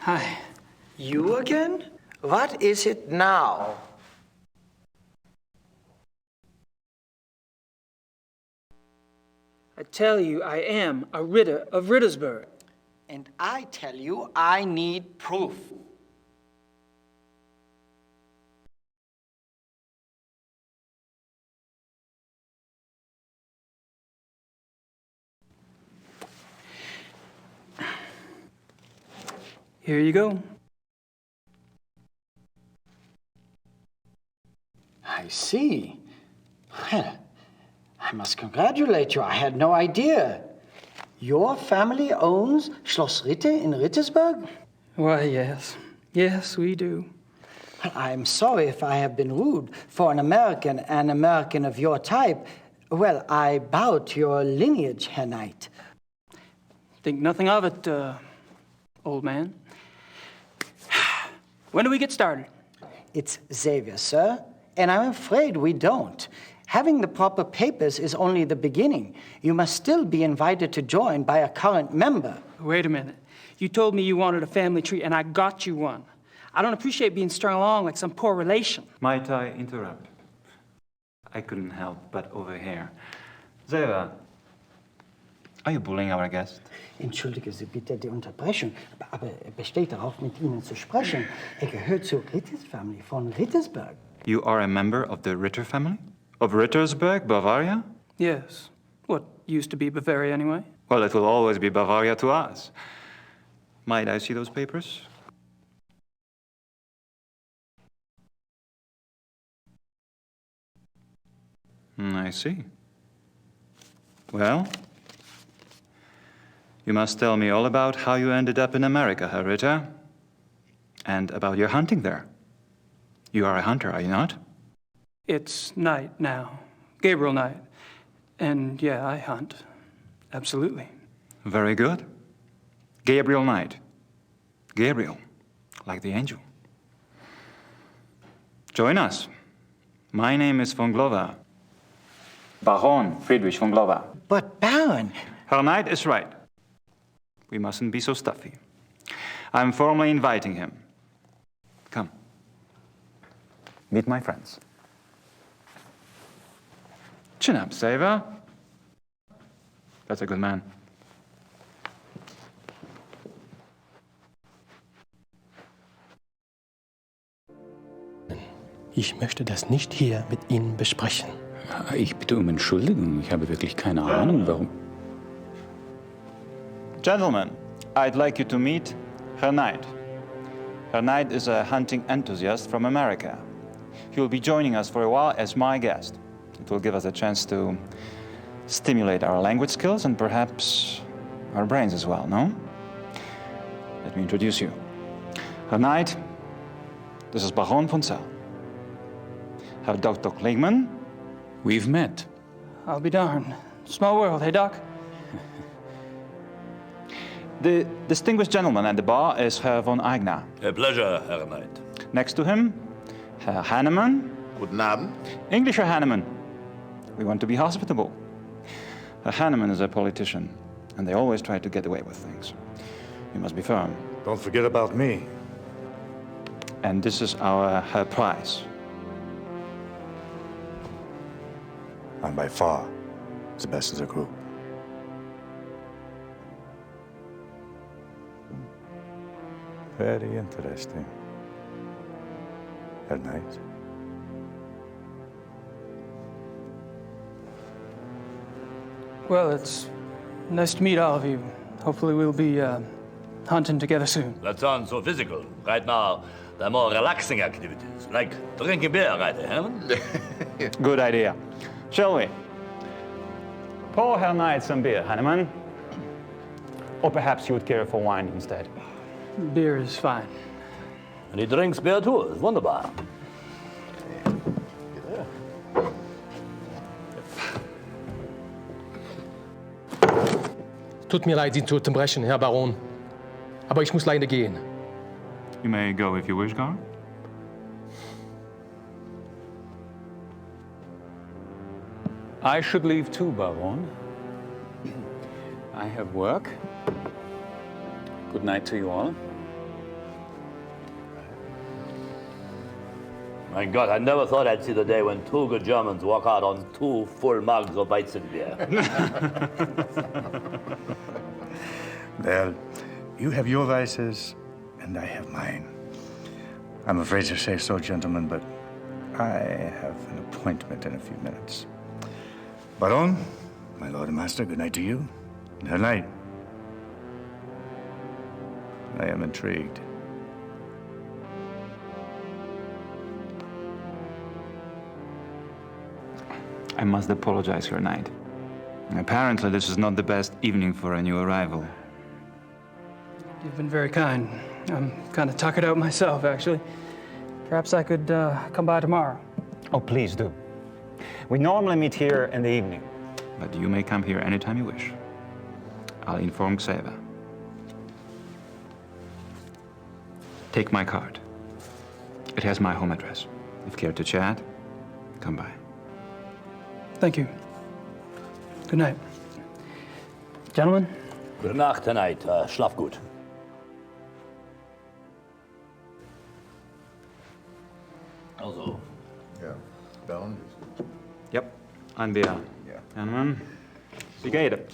Hi. You again? What is it now? I tell you, I am a Ritter of Rittersburg. And I tell you, I need proof. Here you go. I see. Well, I must congratulate you. I had no idea. Your family owns Schloss Ritte in Rittersburg? Why, yes. Yes, we do. Well, I'm sorry if I have been rude. For an American of your type, well, I bow to your lineage, Herr Knight. Think nothing of it, old man. When do we get started? It's Xavier, sir, and I'm afraid we don't. Having the proper papers is only the beginning. You must still be invited to join by a current member. Wait a minute. You told me you wanted a family tree, and I got you one. I don't appreciate being strung along like some poor relation. Might I interrupt? I couldn't help but overhear. Xavier, are you bullying our guest? Entschuldige Sie bitte die Unterbrechung, aber er besteht darauf, mit Ihnen zu sprechen. Er gehört zur Ritters Family von Rittersburg. You are a member of the Ritter family? Of Rittersburg, Bavaria? Yes. What used to be Bavaria, anyway. Well, it will always be Bavaria to us. Might I see those papers? I see. Well, you must tell me all about how you ended up in America, Herr Ritter, and about your hunting there. You are a hunter, are you not? It's night now. Gabriel night. And yeah, I hunt. Absolutely. Very good. Gabriel Knight. Gabriel, like the angel. Join us. My name is von Glover. Baron Friedrich von Glover. But Baron... Herr Knight is right. We mustn't be so stuffy. I'm formally inviting him. Come. Meet my friends. Chin up, Xavier. That's a good man. Ich möchte das nicht hier mit Ihnen besprechen. Ich bitte um Entschuldigung. Ich habe wirklich keine Ahnung, warum. Gentlemen, I'd like you to meet Herr Knight. Herr Knight is a hunting enthusiast from America. He will be joining us for a while as my guest. It will give us a chance to stimulate our language skills and perhaps our brains as well, no? Let me introduce you. Herr Knight, this is Baron von Zell. Herr Dr. Klingman. We've met. I'll be darned. Small world, hey, Doc? The distinguished gentleman at the bar is Herr von Eigner. A pleasure, Herr Knight. Next to him, Herr Hannemann. Guten Abend. English Herr Hannemann. We want to be hospitable. Herr Hannemann is a politician, and they always try to get away with things. You must be firm. Don't forget about me. And this is our Herr Price. I'm by far the best in the group. Very interesting. Herr Knight. Well, it's nice to meet all of you. Hopefully we'll be hunting together soon. That sounds so physical. Right now, there are more relaxing activities, like drinking beer, right, Herman? Good idea. Shall we? Pour Herr Knight some beer, Hannemann. Or perhaps you would care for wine instead. Beer is fine. And he drinks beer too. It's wunderbar. Tut mir leid, Sie zu unterbrechen, Herr Baron. Aber ich muss leider gehen. You may go if you wish, Gar. I should leave too, Baron. I have work. Good night to you all. My God, I never thought I'd see the day when two good Germans walk out on two full mugs of Weizenbier. Well, you have your vices, and I have mine. I'm afraid to say so, gentlemen, but I have an appointment in a few minutes. Baron, my lord and master, good night to you. Good night. I am intrigued. I must apologize, Your Knight. Apparently, this is not the best evening for a new arrival. You've been very kind. I'm kind of tuckered out myself, actually. Perhaps I could come by tomorrow. Oh, please do. We normally meet here in the evening. But you may come here anytime you wish. I'll inform Xaver. Take my card. It has my home address. If care to chat, come by. Thank you. Good night. Gentlemen? Gute Nacht tonight. Schlaf gut. Also. Ja, Baron? Yep, an wir. Ja. Gentlemen, wie geht es?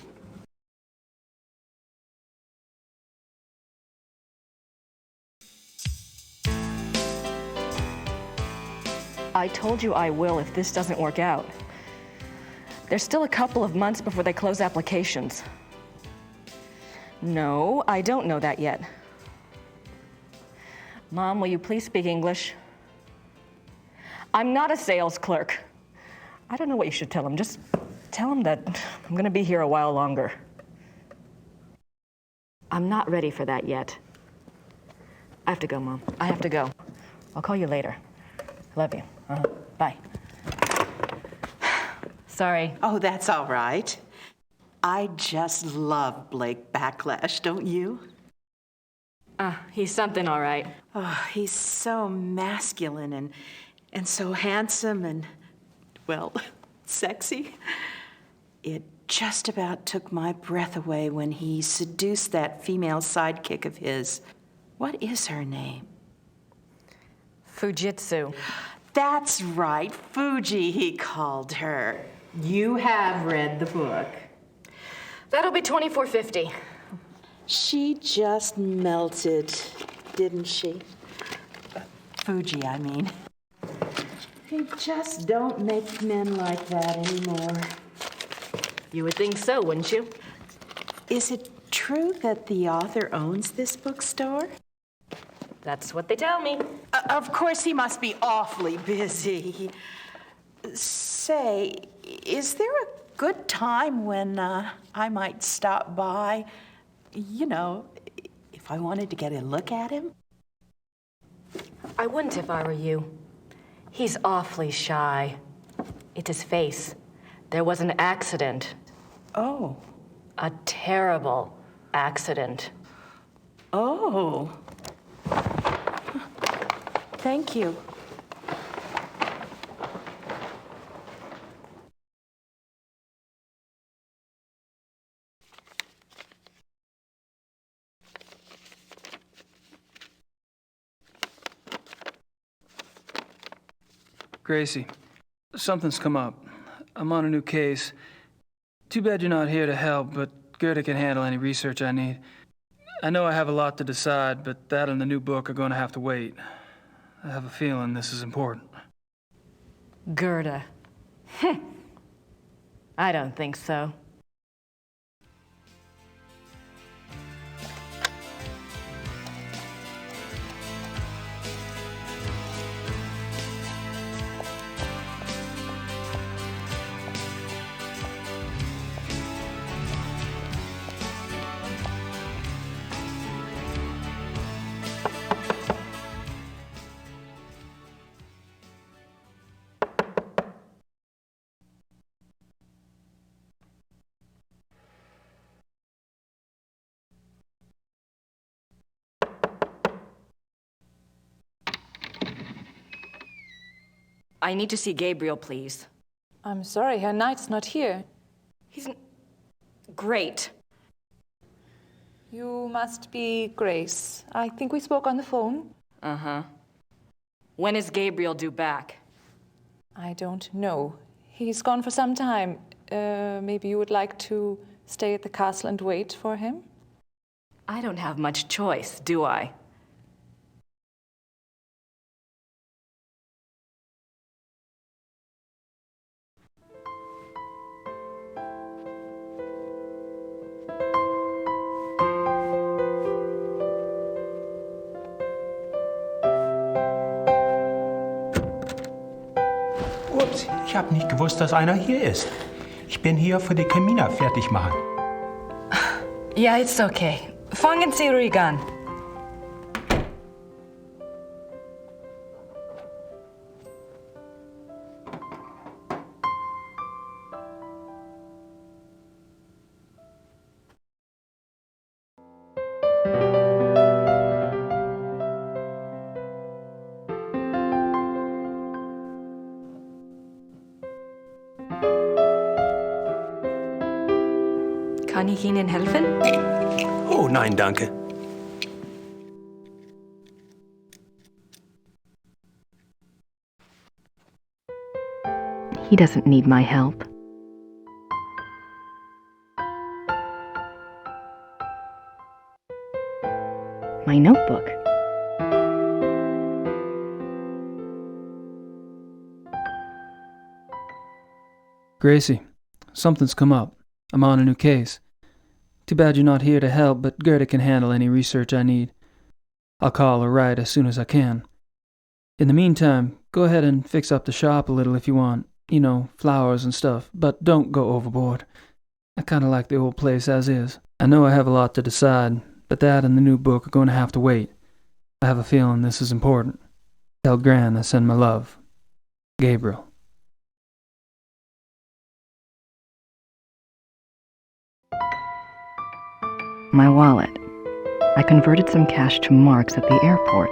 I told you I will if this doesn't work out. There's still a couple of months before they close applications. No, I don't know that yet. Mom, will you please speak English? I'm not a sales clerk. I don't know what you should tell him. Just tell him that I'm gonna be here a while longer. I'm not ready for that yet. I have to go, Mom. I have to go. I'll call you later. Love you. Bye. Sorry. Oh, that's all right. I just love Blake Backlash, don't you? He's something, all right. Oh, he's so masculine and so handsome and, well, sexy. It just about took my breath away when he seduced that female sidekick of his. What is her name? Fujitsu. That's right, Fuji, he called her. You have read the book. That'll be $24.50. She just melted, didn't she? Fuji, I mean. They just don't make men like that anymore. You would think so, wouldn't you? Is it true that the author owns this bookstore? That's what they tell me. Of course, he must be awfully busy. Say, is there a good time when I might stop by? You know, if I wanted to get a look at him? I wouldn't if I were you. He's awfully shy. It's his face. There was an accident. Oh. A terrible accident. Oh. Thank you. Gracie, something's come up. I'm on a new case. Too bad you're not here to help, but Gerda can handle any research I need. I know I have a lot to decide, but that and the new book are going to have to wait. I have a feeling this is important. Gerda. I don't think so. I need to see Gabriel, please. I'm sorry, Herr Knight's not here. Great. You must be Grace. I think we spoke on the phone. Uh-huh. When is Gabriel due back? I don't know. He's gone for some time. Maybe you would like to stay at the castle and wait for him? I don't have much choice, do I? Ups, ich habe nicht gewusst, dass einer hier ist. Ich bin hier für die Kamina fertig machen. Yeah, it's okay. Fangen Sie ruhig an. Kann ich Ihnen helfen? Oh, nein, danke. He doesn't need my help. My notebook. Gracie, something's come up. I'm on a new case. Too bad you're not here to help, but Gerda can handle any research I need. I'll call or write as soon as I can. In the meantime, go ahead and fix up the shop a little if you want. You know, flowers and stuff, but don't go overboard. I kind of like the old place as is. I know I have a lot to decide, but that and the new book are going to have to wait. I have a feeling this is important. Tell Gran I send my love. Gabriel. My wallet. I converted some cash to marks at the airport.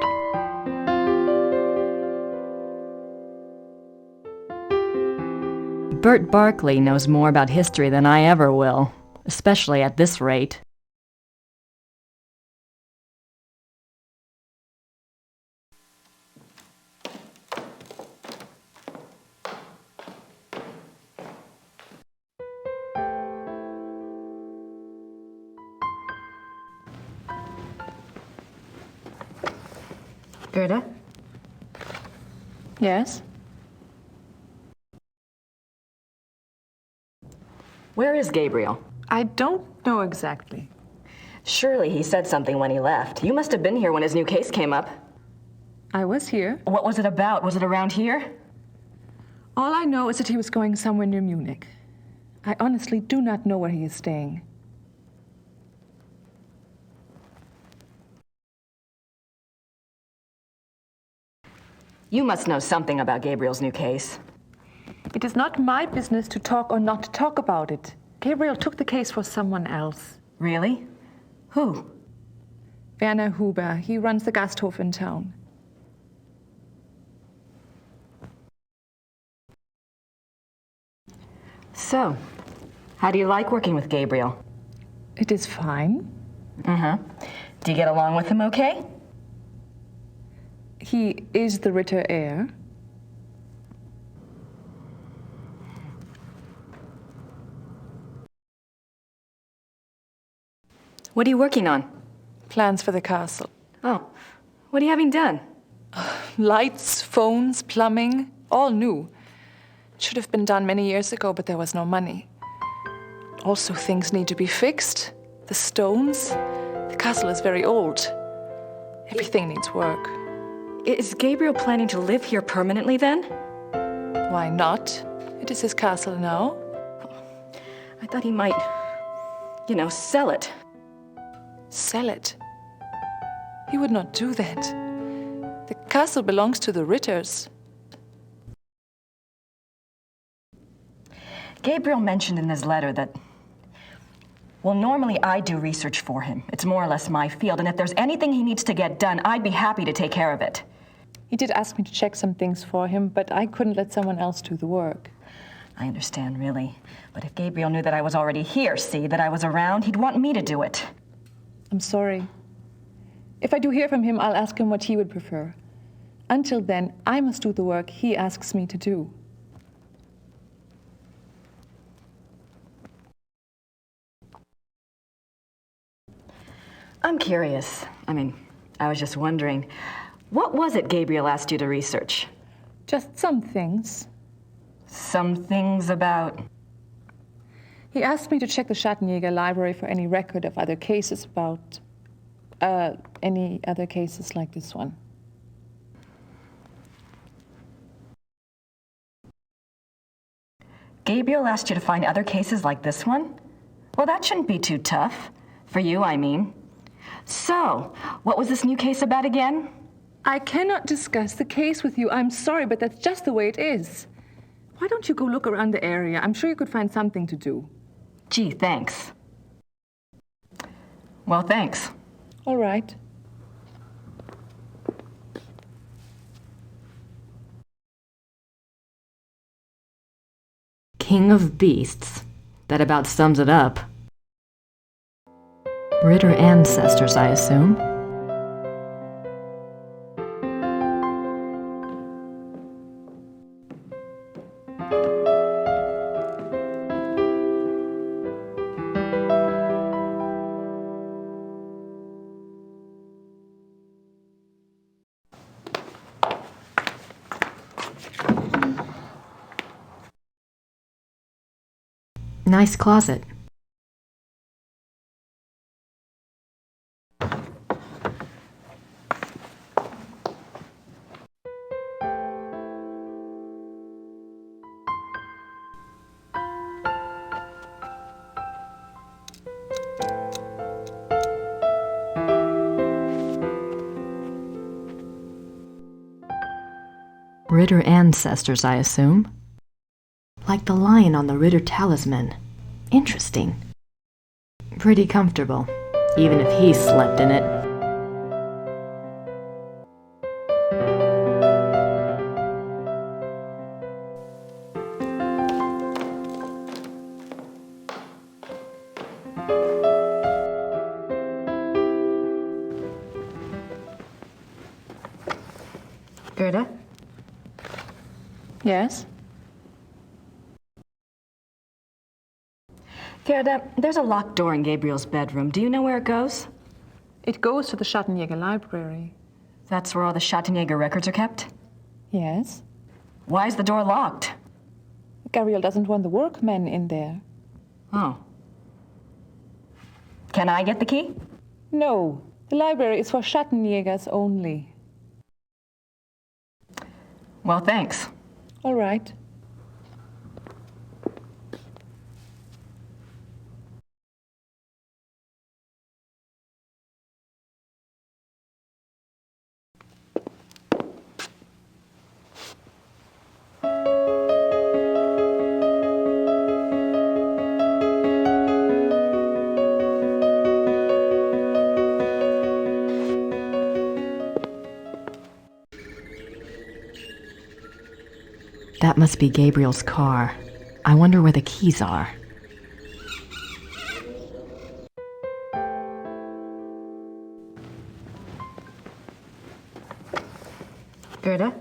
Bert Barkley knows more about history than I ever will, especially at this rate. Gerda? Yes? Where is Gabriel? I don't know exactly. Surely he said something when he left. You must have been here when his new case came up. I was here. What was it about? Was it around here? All I know is that he was going somewhere near Munich. I honestly do not know where he is staying. You must know something about Gabriel's new case. It is not my business to talk or not to talk about it. Gabriel took the case for someone else. Really? Who? Werner Huber. He runs the Gasthof in town. So, how do you like working with Gabriel? It is fine. Uh-huh. Do you get along with him okay? He is the Ritter heir. What are you working on? Plans for the castle. Oh, what are you having done? Lights, phones, plumbing, all new. Should have been done many years ago, but there was no money. Also, things need to be fixed. The stones. The castle is very old. Everything needs work. Is Gabriel planning to live here permanently then? Why not? It is his castle now. I thought he might, sell it. Sell it? He would not do that. The castle belongs to the Ritters. Gabriel mentioned in his letter that, normally I do research for him. It's more or less my field, and if there's anything he needs to get done, I'd be happy to take care of it. He did ask me to check some things for him, but I couldn't let someone else do the work. I understand, really. But if Gabriel knew that I was already here, that I was around, he'd want me to do it. I'm sorry. If I do hear from him, I'll ask him what he would prefer. Until then, I must do the work he asks me to do. I'm curious. I was just wondering, what was it Gabriel asked you to research? Just some things. Some things about... He asked me to check the Schattenjäger library for any record of other cases about... any other cases like this one. Gabriel asked you to find other cases like this one? Well, that shouldn't be too tough. For you, I mean. So, what was this new case about again? I cannot discuss the case with you. I'm sorry, but that's just the way it is. Why don't you go look around the area? I'm sure you could find something to do. Gee, thanks. Well, thanks. All right. King of Beasts. That about sums it up. Ritter ancestors, I assume. Nice closet. Ritter ancestors, I assume. Like the lion on the Ritter talisman. Interesting. Pretty comfortable, even if he slept in it. Gerda? Yes? Gerda, there's a locked door in Gabriel's bedroom. Do you know where it goes? It goes to the Schattenjäger library. That's where all the Schattenjäger records are kept? Yes? Why is the door locked? Gabriel doesn't want the workmen in there. Oh. Can I get the key? No. The library is for Schattenjägers only. Well, thanks. All right. That must be Gabriel's car. I wonder where the keys are. Gerda?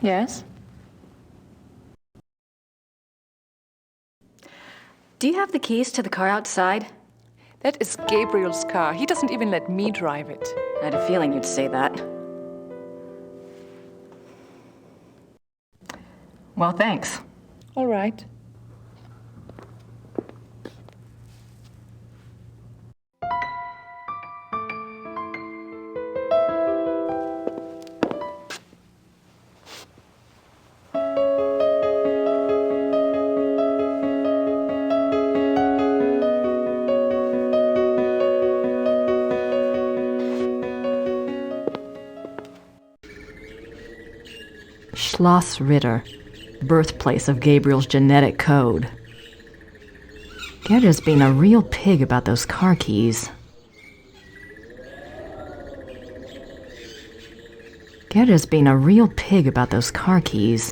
Yes? Do you have the keys to the car outside? That is Gabriel's car. He doesn't even let me drive it. I had a feeling you'd say that. Well, thanks. All right. Schloss Ritter, birthplace of Gabriel's genetic code. Gerda's being a real pig about those car keys. Gerda's being a real pig about those car keys.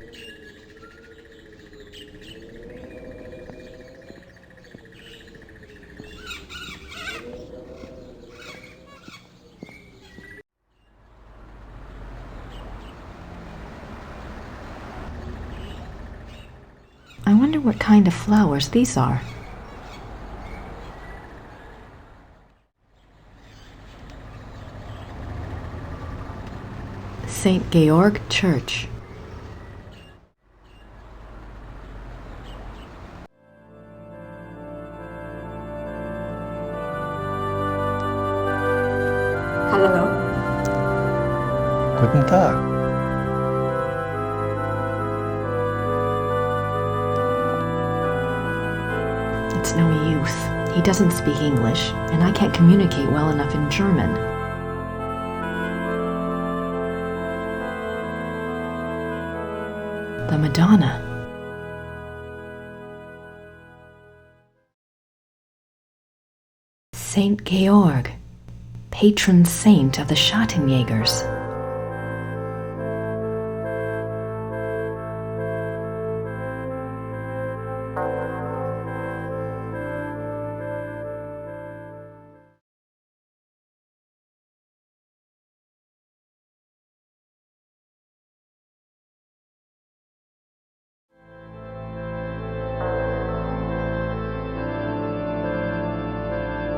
wonder what kind of flowers these are. St. Georg Church. Hello. Guten Tag. It's no use. He doesn't speak English, and I can't communicate well enough in German. The Madonna. Saint Georg, patron saint of the Schattenjägers.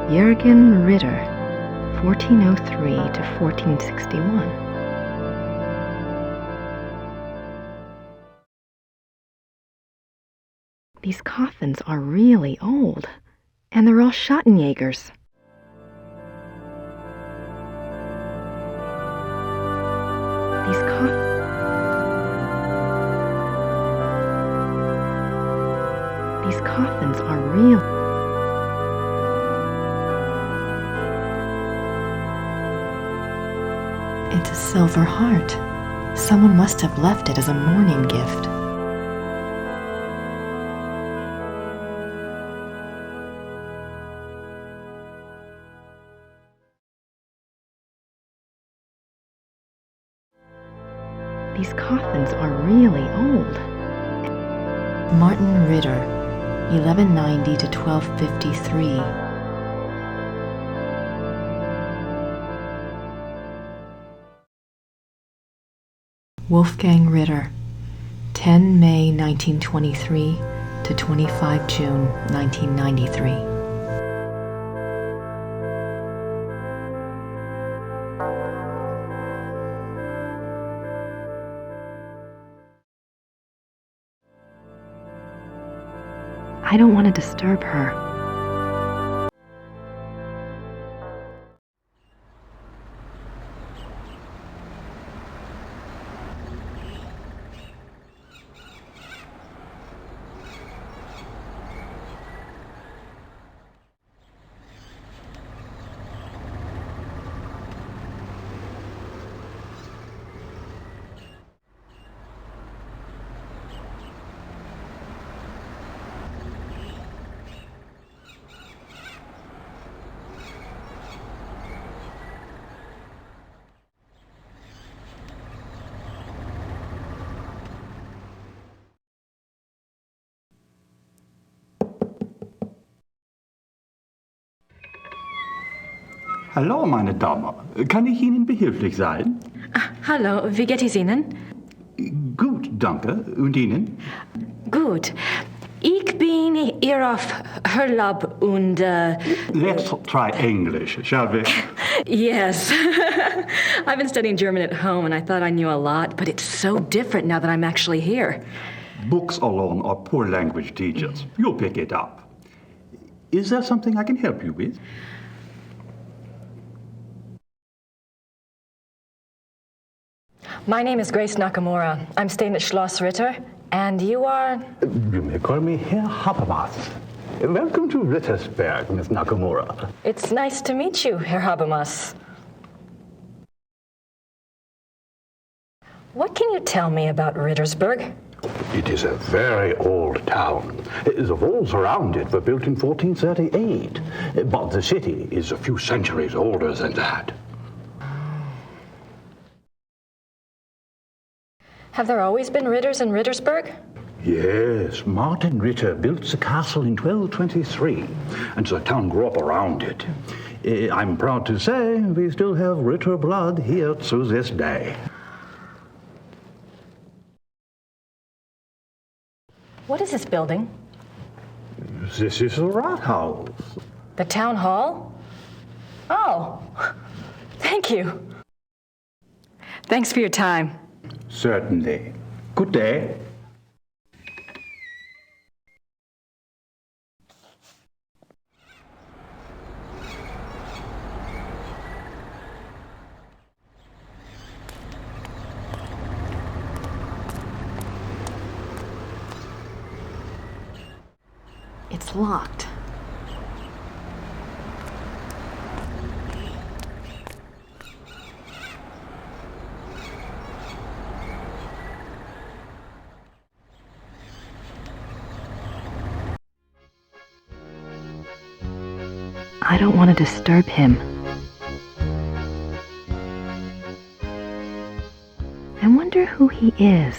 Jürgen Ritter, 1403 to 1461. These coffins are really old, and they're all Schattenjägers. These coffins are real. It's a silver heart. Someone must have left it as a mourning gift. These coffins are really old. Martin Ritter, 1190 to 1253. Wolfgang Ritter, 10 May 1923 to 25 June 1993. I don't want to disturb her. Hallo, meine Dame. Kann ich Ihnen behilflich sein? Hallo, wie geht es Ihnen? Gut, danke. Und Ihnen? Gut. Ich bin hier auf Urlaub und... Let's try English, shall we? Yes. I've been studying German at home and I thought I knew a lot, but it's so different now that I'm actually here. Books alone are poor language teachers. You'll pick it up. Is there something I can help you with? My name is Grace Nakamura. I'm staying at Schloss Ritter, and you are... You may call me Herr Habermas. Welcome to Rittersberg, Miss Nakamura. It's nice to meet you, Herr Habermas. What can you tell me about Rittersberg? It is a very old town. The walls around it were built in 1438, but the city is a few centuries older than that. Have there always been Ritters in Rittersberg? Yes, Martin Ritter built the castle in 1223, and the town grew up around it. I'm proud to say we still have Ritter blood here to this day. What is this building? This is the Rathaus. The town hall? Oh, thank you. Thanks for your time. Certainly. Good day. It's locked. I don't want to disturb him. I wonder who he is.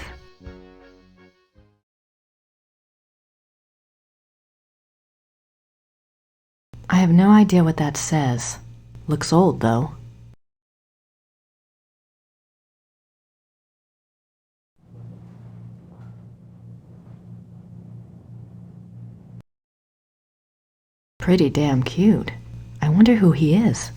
I have no idea what that says. Looks old, though. Pretty damn cute. I wonder who he is.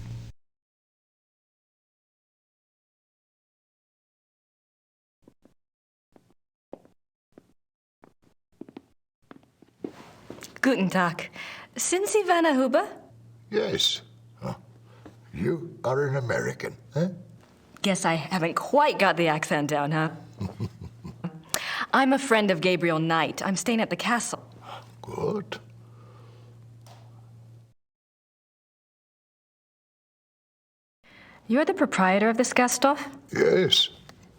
Guten Tag. Sind Sie Werner Huber? Yes. Huh. You are an American, eh? Guess I haven't quite got the accent down, huh? I'm a friend of Gabriel Knight. I'm staying at the castle. Good. You're the proprietor of this Gasthof? Yes.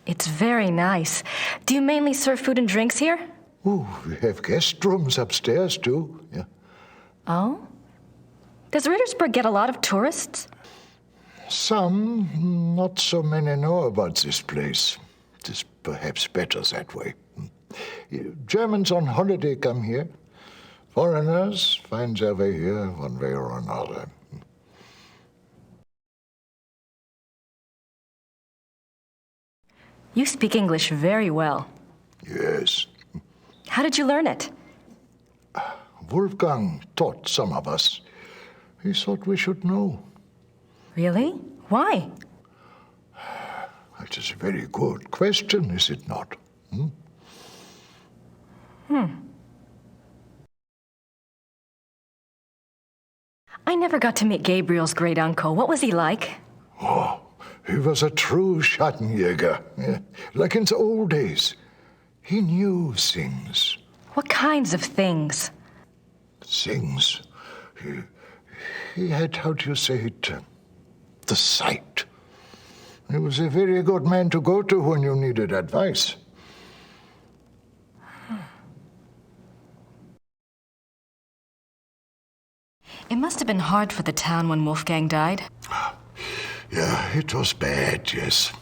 It's very nice. Do you mainly serve food and drinks here? Oh, we have guest rooms upstairs, too. Yeah. Oh? Does Rittersberg get a lot of tourists? Some, not so many know about this place. It is perhaps better that way. Germans on holiday come here. Foreigners find their way here one way or another. You speak English very well. Yes. How did you learn it? Wolfgang taught some of us. He thought we should know. Really? Why? It is a very good question, is it not? I never got to meet Gabriel's great uncle. What was he like? Oh, he was a true Schattenjäger, yeah, like in the old days. He knew things. What kinds of things? Things. He had, how do you say it, the sight. He was a very good man to go to when you needed advice. It must have been hard for the town when Wolfgang died. Yeah, it was bad, yes.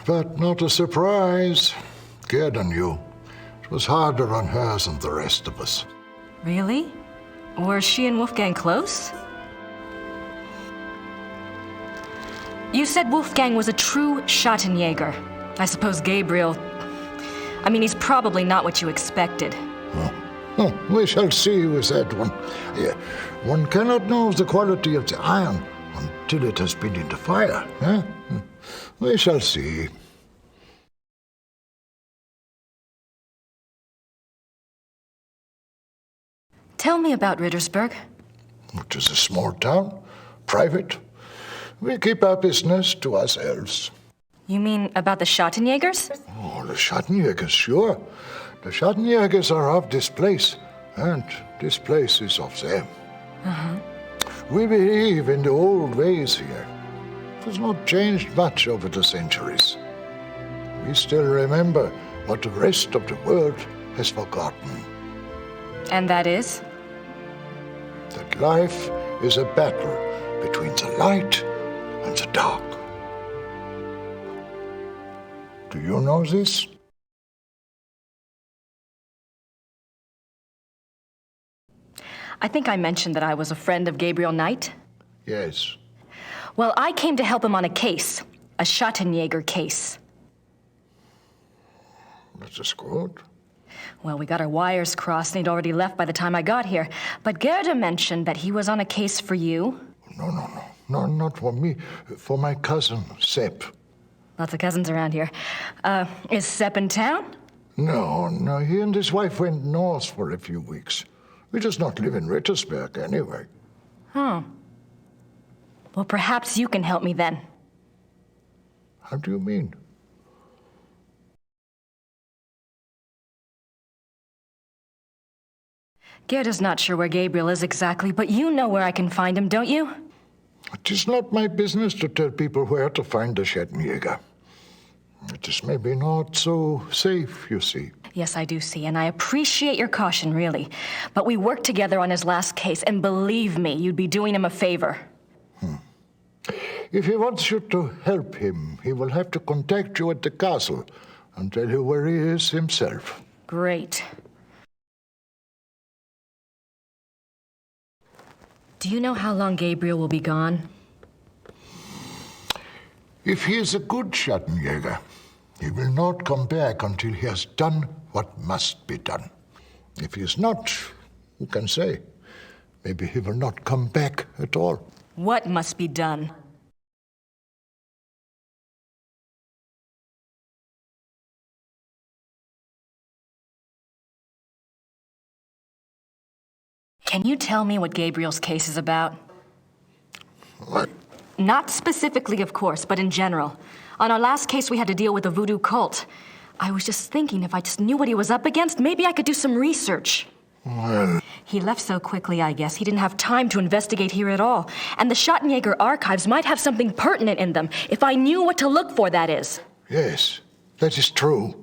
But not a surprise. Gerda knew. It was harder on her than the rest of us. Really? Were she and Wolfgang close? You said Wolfgang was a true Schattenjäger. I suppose Gabriel... I mean, he's probably not what you expected. Oh, we shall see with that one. Yeah, one cannot know the quality of the iron until it has been in the fire. Eh? We shall see. Tell me about Rittersberg. It is a small town, private. We keep our business to ourselves. You mean about the Schattenjägers? Oh, the Schattenjägers, sure. The Schattenjägers are of this place, and this place is of them. We believe in the old ways here. It has not changed much over the centuries. We still remember what the rest of the world has forgotten. And that is? That life is a battle between the light and the dark. Do you know this? I think I mentioned that I was a friend of Gabriel Knight. Yes. Well, I came to help him on a case, a Schattenjäger case. That is good. Well, we got our wires crossed and he'd already left by the time I got here. But Gerda mentioned that he was on a case for you. No, not for me. For my cousin, Sepp. Lots of cousins around here. Is Sepp in town? No, he and his wife went north for a few weeks. He does not live in Rittersberg anyway. Oh. Well, perhaps you can help me then. How do you mean? Gerda's not sure where Gabriel is exactly, but you know where I can find him, don't you? It is not my business to tell people where to find the Schattenjäger. It is maybe not so safe, you see. Yes, I do see, and I appreciate your caution, really. But we worked together on his last case, and believe me, you'd be doing him a favor. If he wants you to help him, he will have to contact you at the castle and tell you where he is himself. Great. Do you know how long Gabriel will be gone? If he is a good Schattenjäger, he will not come back until he has done what must be done. If he is not, who can say? Maybe he will not come back at all. What must be done? Can you tell me what Gabriel's case is about? What? Not specifically, of course, but in general. On our last case, we had to deal with a voodoo cult. I was just thinking if I just knew what he was up against, maybe I could do some research. Well... He left so quickly, I guess. He didn't have time to investigate here at all. And the Schattenjäger archives might have something pertinent in them, if I knew what to look for, that is. Yes, that is true.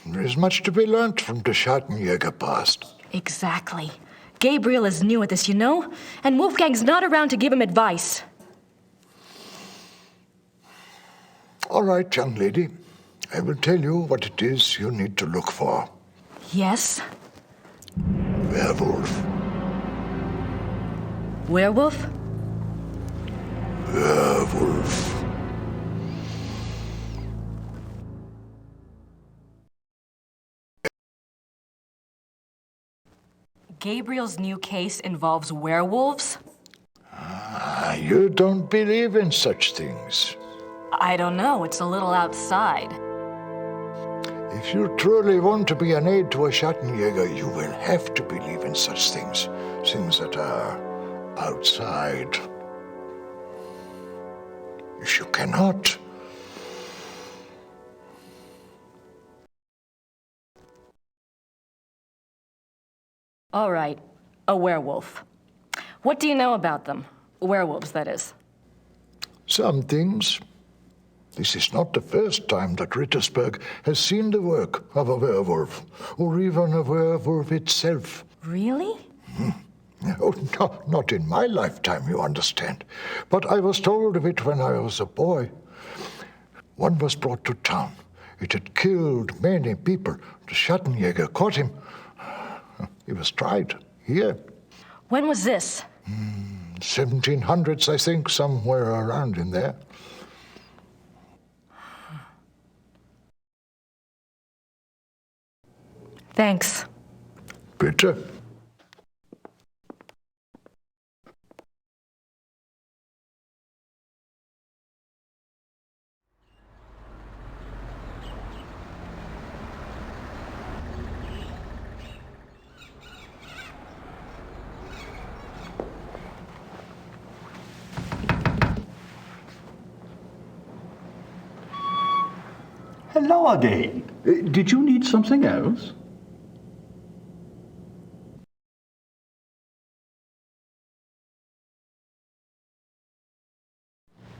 There is much to be learned from the Schattenjäger past. Exactly. Gabriel is new at this, you know? And Wolfgang's not around to give him advice. All right, young lady. I will tell you what it is you need to look for. Yes? Werewolf. Werewolf? Werewolf. Gabriel's new case involves werewolves? You don't believe in such things. I don't know. It's a little outside. If you truly want to be an aid to a Schattenjäger, you will have to believe in such things. Things that are outside. If you cannot, all right, a werewolf. What do you know about them? Werewolves, that is. some things. This is not the first time that Rittersberg has seen the work of a werewolf, or even a werewolf itself. Really? Oh, no, not in my lifetime, you understand. But I was told of it when I was a boy. One was brought to town. It had killed many people. The Schattenjäger caught him. He was tried here. When was this? 1700s, I think, somewhere around in there. Thanks. Bitte. Hello again. Did you need something else?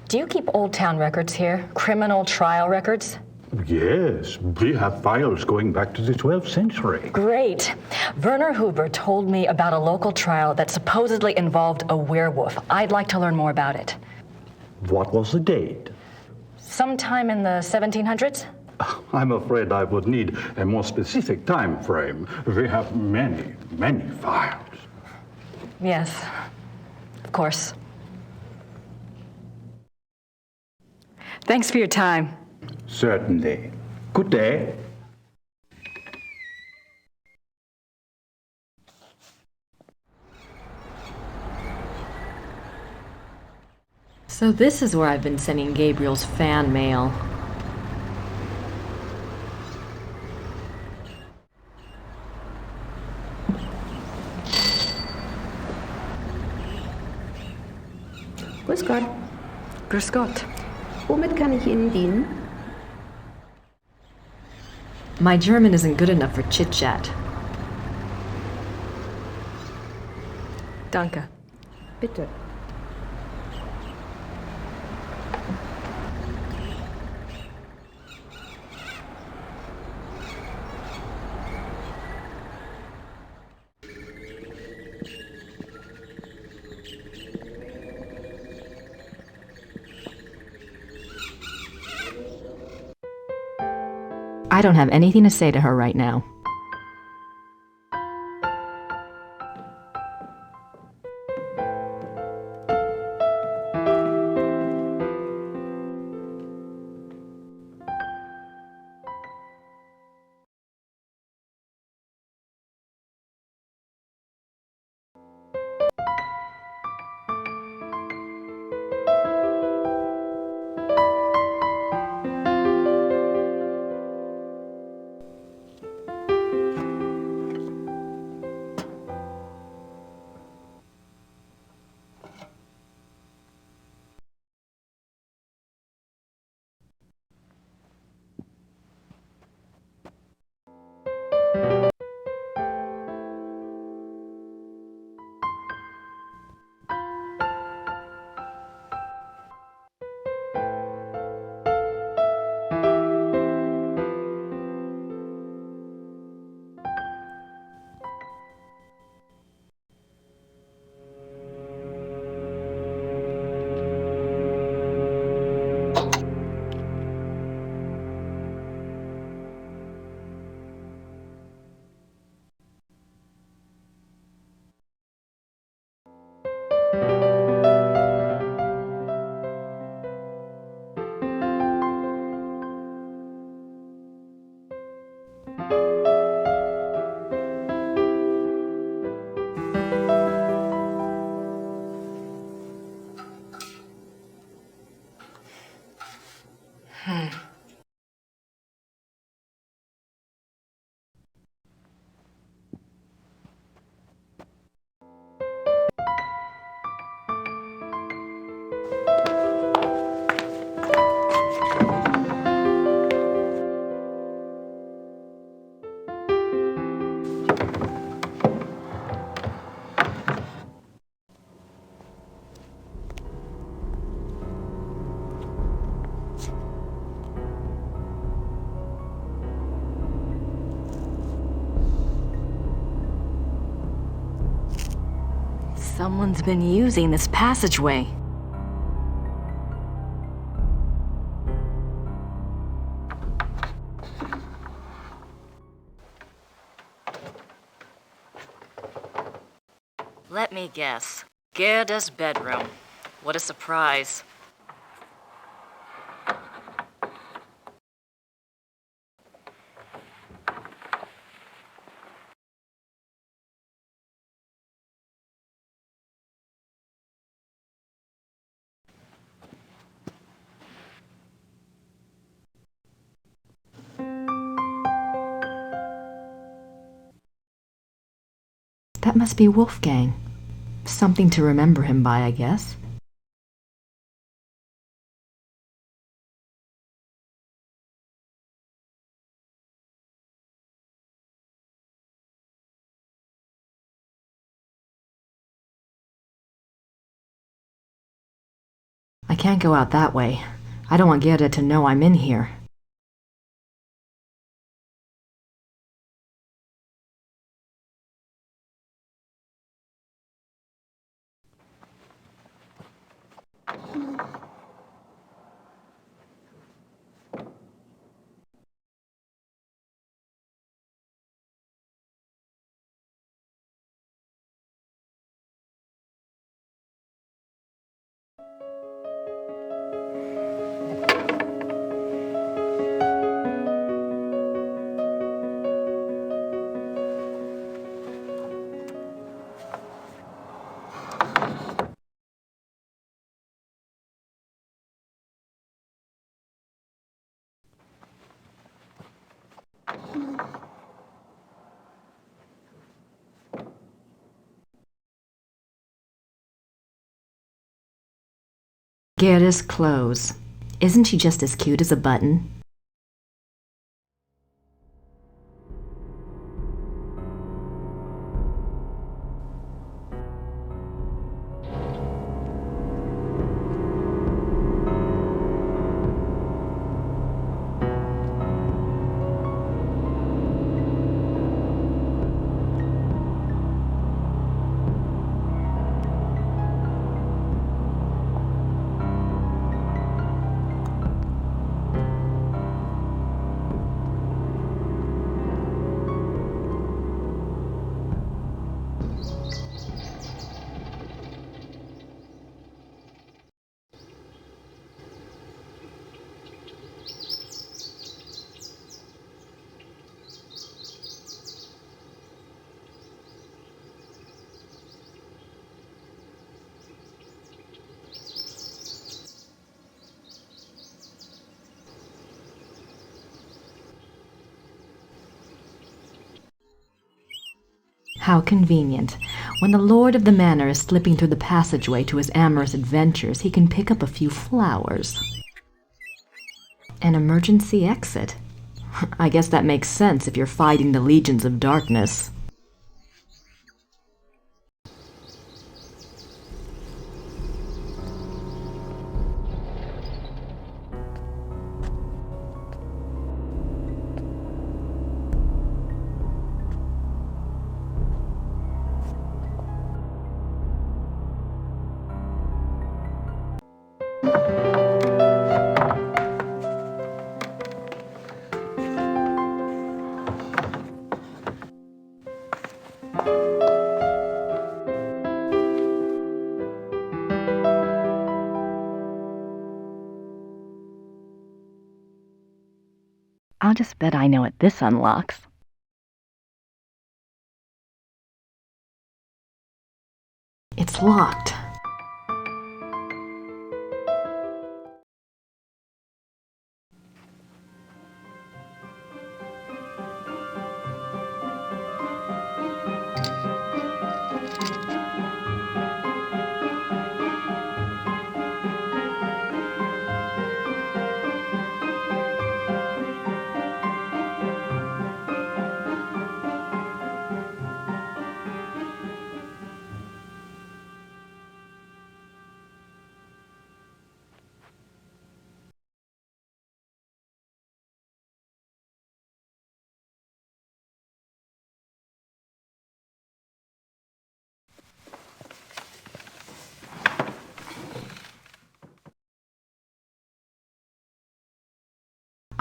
Do you keep Old Town records here? Criminal trial records? Yes, we have files going back to the 12th century. Great. Werner Huber told me about a local trial that supposedly involved a werewolf. I'd like to learn more about it. What was the date? Sometime in the 1700s? I'm afraid I would need a more specific time frame. We have many, many files. Yes, of course. Thanks for your time. Certainly. Good day. So this is where I've been sending Gabriel's fan mail. Grüß Gott. Grüß Gott. Womit kann ich Ihnen dienen? My German isn't good enough for chit-chat. Danke. Bitte. I don't have anything to say to her right now. Someone's been using this passageway. Let me guess. Gerda's bedroom. What a surprise. That must be Wolfgang. Something to remember him by, I guess. I can't go out that way. I don't want Gerda to know I'm in here. Gerda's clothes. Isn't she just as cute as a button? How convenient. When the lord of the manor is slipping through the passageway to his amorous adventures, he can pick up a few flowers. An emergency exit. I guess that makes sense if you're fighting the legions of darkness. I'll just bet I know what this unlocks. It's locked.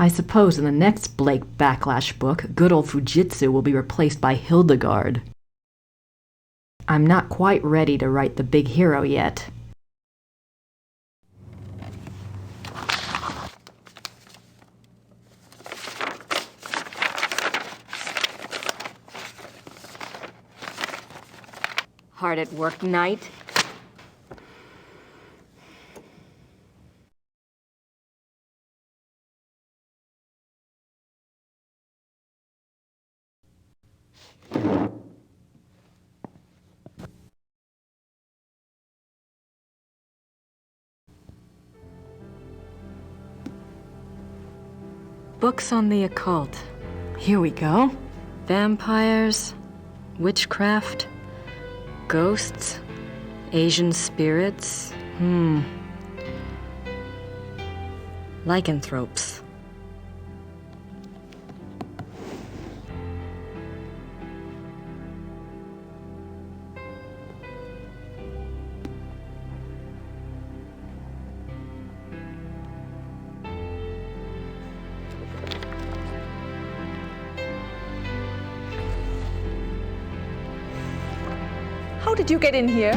I suppose in the next Blake Backlash book, good old Fujitsu will be replaced by Hildegard. I'm not quite ready to write the big hero yet. Hard at work night? Books on the occult. Here we go. Vampires, witchcraft, ghosts, Asian spirits. Lycanthropes. How did you get in here?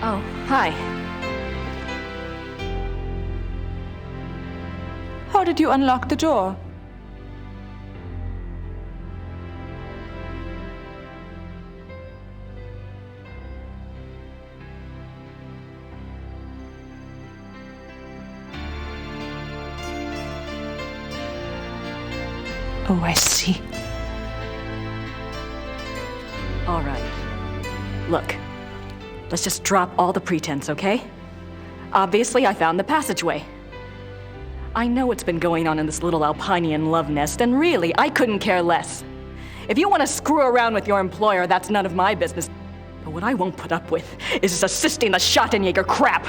Oh, hi. How did you unlock the door? Oh, I see. All right. Look, Let's just drop all the pretense, okay? Obviously, I found the passageway. I know what's been going on in this little Alpinian love nest, and really, I couldn't care less. If you want to screw around with your employer, that's none of my business. But what I won't put up with is assisting the Schottenjäger crap.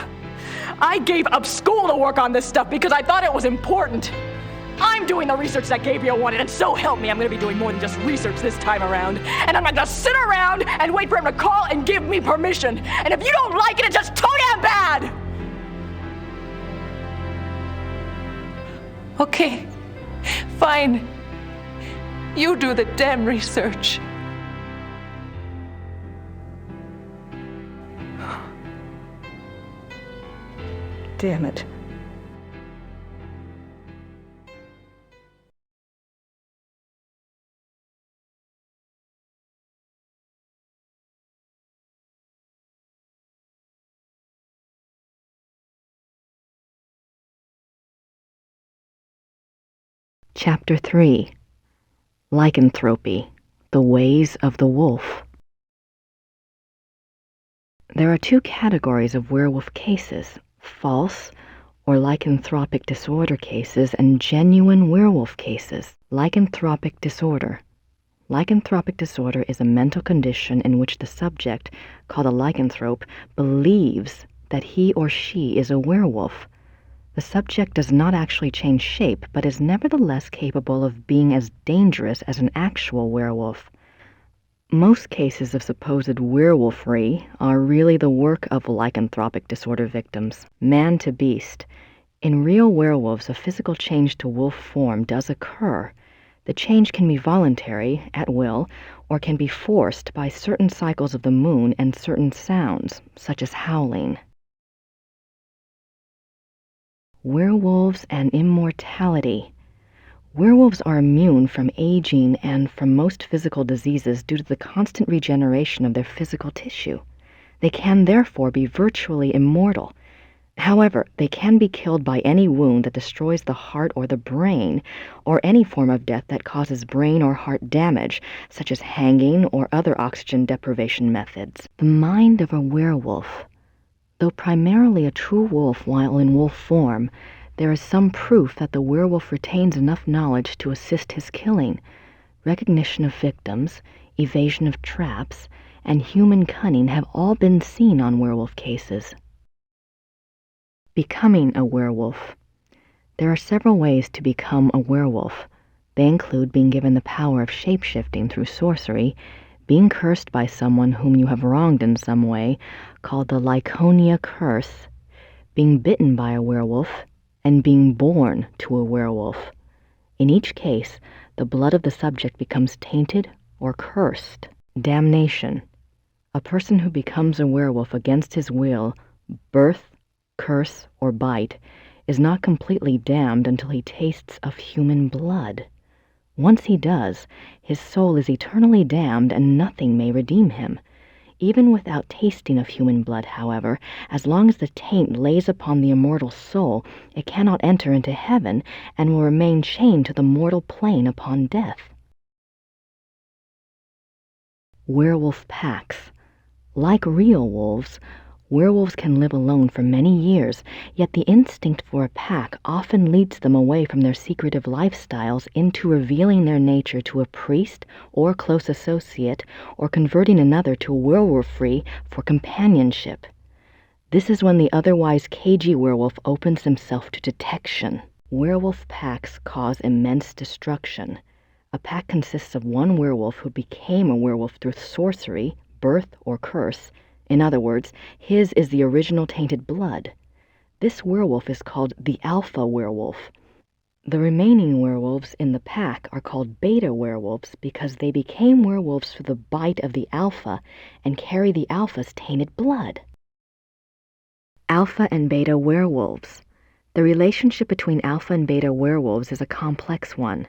I gave up school to work on this stuff because I thought it was important. I'm doing the research that Gabriel wanted, and so help me, I'm going to be doing more than just research this time around. And I'm not going to sit around and wait for him to call and give me permission. And if you don't like it, it's just too damn bad! Okay, fine. You do the damn research. Damn it. Chapter 3. Lycanthropy, the Ways of the Wolf. There are two categories of werewolf cases: false or lycanthropic disorder cases and genuine werewolf cases. Lycanthropic disorder. Lycanthropic disorder is a mental condition in which the subject, called a lycanthrope, believes that he or she is a werewolf. The subject does not actually change shape, but is nevertheless capable of being as dangerous as an actual werewolf. Most cases of supposed werewolfery are really the work of lycanthropic disorder victims, man to beast. In real werewolves, a physical change to wolf form does occur. The change can be voluntary, at will, or can be forced by certain cycles of the moon and certain sounds, such as howling. Werewolves and immortality. Werewolves are immune from aging and from most physical diseases due to the constant regeneration of their physical tissue. They can therefore be virtually immortal. However, they can be killed by any wound that destroys the heart or the brain, or any form of death that causes brain or heart damage, such as hanging or other oxygen deprivation methods. The mind of a werewolf. Though primarily a true wolf while in wolf form, there is some proof that the werewolf retains enough knowledge to assist his killing. Recognition of victims, evasion of traps, and human cunning have all been seen on werewolf cases. Becoming a werewolf. There are several ways to become a werewolf. They include being given the power of shape-shifting through sorcery, being cursed by someone whom you have wronged in some way, called the Lyconia curse, being bitten by a werewolf, and being born to a werewolf. In each case, the blood of the subject becomes tainted or cursed. Damnation. A person who becomes a werewolf against his will, birth, curse, or bite, is not completely damned until he tastes of human blood. Once he does, his soul is eternally damned and nothing may redeem him. Even without tasting of human blood, however, as long as the taint lays upon the immortal soul, it cannot enter into heaven and will remain chained to the mortal plane upon death. Werewolf packs. Like real wolves, werewolves can live alone for many years, yet the instinct for a pack often leads them away from their secretive lifestyles into revealing their nature to a priest or close associate, or converting another to werewolfery for companionship. This is when the otherwise cagey werewolf opens himself to detection. Werewolf packs cause immense destruction. A pack consists of one werewolf who became a werewolf through sorcery, birth, or curse. In other words, his is the original tainted blood. This werewolf is called the alpha werewolf. The remaining werewolves in the pack are called beta werewolves because they became werewolves through the bite of the alpha and carry the alpha's tainted blood. Alpha and beta werewolves. The relationship between alpha and beta werewolves is a complex one.